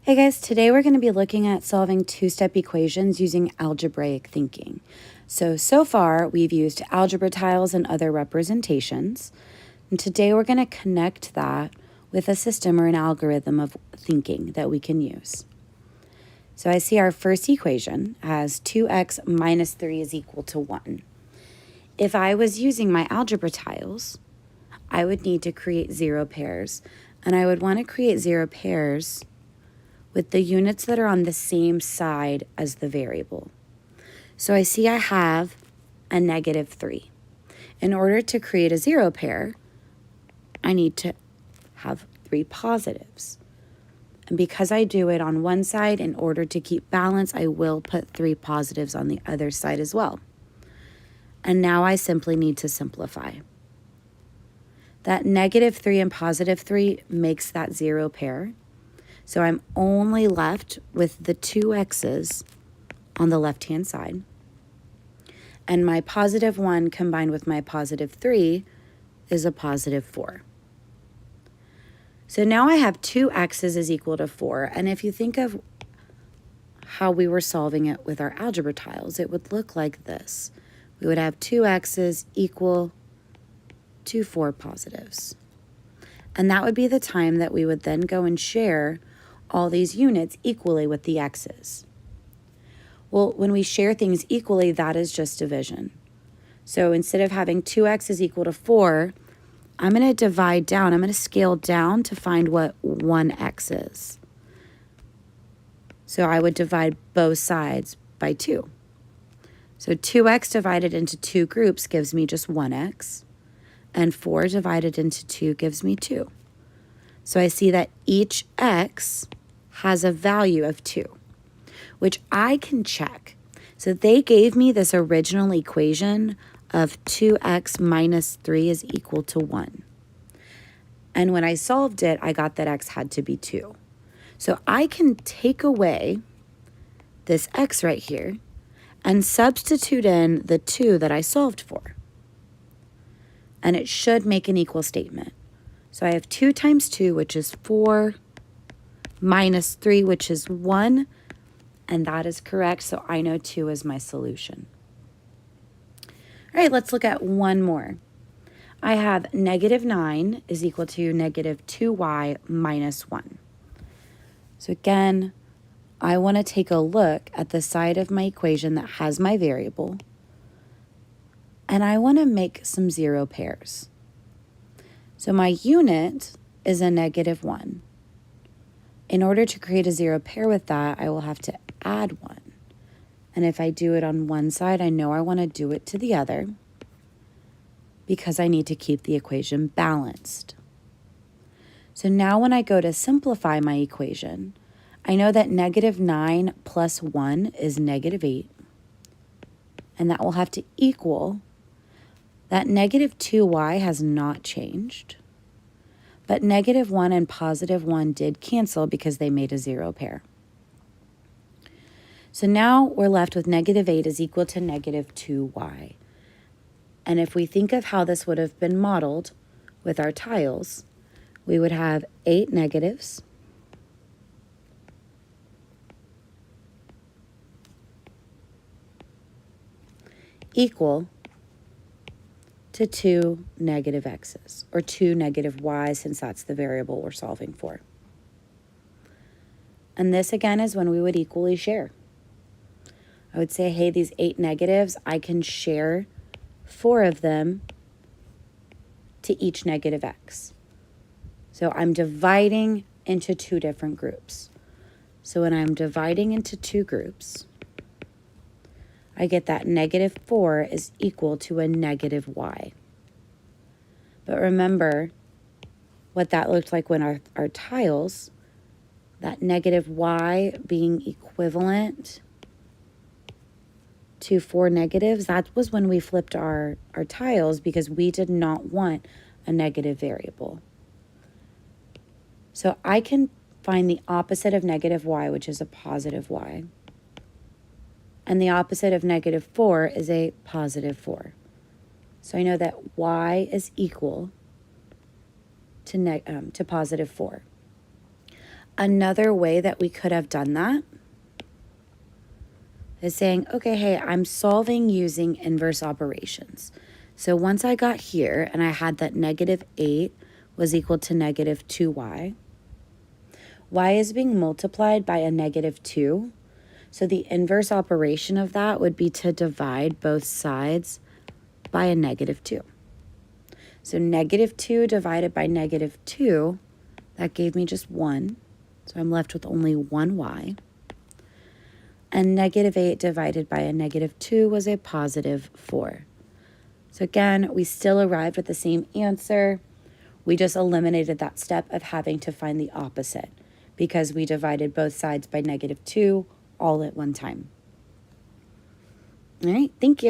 Hey guys, today we're going to be looking at solving two-step equations using algebraic thinking. So far we've used algebra tiles and other representations, and today we're going to connect that with a system or an algorithm of thinking that we can use. So I see our first equation as 2x minus 3 is equal to 1. If I was using my algebra tiles, I would need to create zero pairs, and I would want to create zero pairs with the units that are on the same side as the variable. So I see I have a negative 3. In order to create a zero pair, I need to have 3 positives. And because I do it on one side, in order to keep balance, I will put 3 positives on the other side as well. And now I simply need to simplify. That negative 3 and positive 3 makes that zero pair. So I'm only left with the 2 x's on the left-hand side. And my positive 1 combined with my positive 3 is a positive 4. So now I have 2 x's is equal to 4. And if you think of how we were solving it with our algebra tiles, it would look like this. We would have 2 x's equal to 4 positives. And that would be the time that we would then go and share all these units equally with the x's. Well, when we share things equally, that is just division. So instead of having 2x is equal to 4, I'm going to divide down. I'm going to scale down to find what 1x is. So I would divide both sides by 2. So 2x divided into 2 groups gives me just 1x, and 4 divided into 2 gives me 2. So I see that each x has a value of 2, which I can check. So they gave me this original equation of 2x minus 3 is equal to 1. And when I solved it, I got that x had to be 2. So I can take away this x right here and substitute in the 2 that I solved for. And it should make an equal statement. So I have 2 times 2, which is 4, minus 3, which is 1, and that is correct, so I know 2 is my solution. All right, let's look at one more. I have negative 9 is equal to negative 2y minus 1. So again, I want to take a look at the side of my equation that has my variable, and I want to make some zero pairs. So my unit is a negative 1. In order to create a zero pair with that, I will have to add 1. And if I do it on one side, I know I want to do it to the other because I need to keep the equation balanced. So now when I go to simplify my equation, I know that negative 9 plus 1 is negative 8. And that will have to equal that negative 2y has not changed. But negative 1 and positive 1 did cancel because they made a zero pair. So now we're left with negative 8 is equal to negative 2y. And if we think of how this would have been modeled with our tiles, we would have 8 negatives equal to 2 negative x's, or 2 negative y's, since that's the variable we're solving for. And this again is when we would equally share. I would say, hey, these 8 negatives, I can share 4 of them to each negative x. So I'm dividing into 2 different groups. So when I'm dividing into 2 groups, I get that negative 4 is equal to a negative y. But remember what that looked like when our tiles, that negative y being equivalent to 4 negatives, that was when we flipped our tiles because we did not want a negative variable. So I can find the opposite of negative y, which is a positive y. And the opposite of negative 4 is a positive 4. So I know that y is equal to positive 4. Another way that we could have done that is saying, okay, hey, I'm solving using inverse operations. So once I got here and I had that -8 was equal to -2y, y is being multiplied by a -2. So the inverse operation of that would be to divide both sides by a -2. So -2 divided by -2, that gave me just 1. So I'm left with only 1y. And -8 divided by a -2 was a +4. So again, we still arrived at the same answer. We just eliminated that step of having to find the opposite because we divided both sides by -2 all at one time. All right, thank you.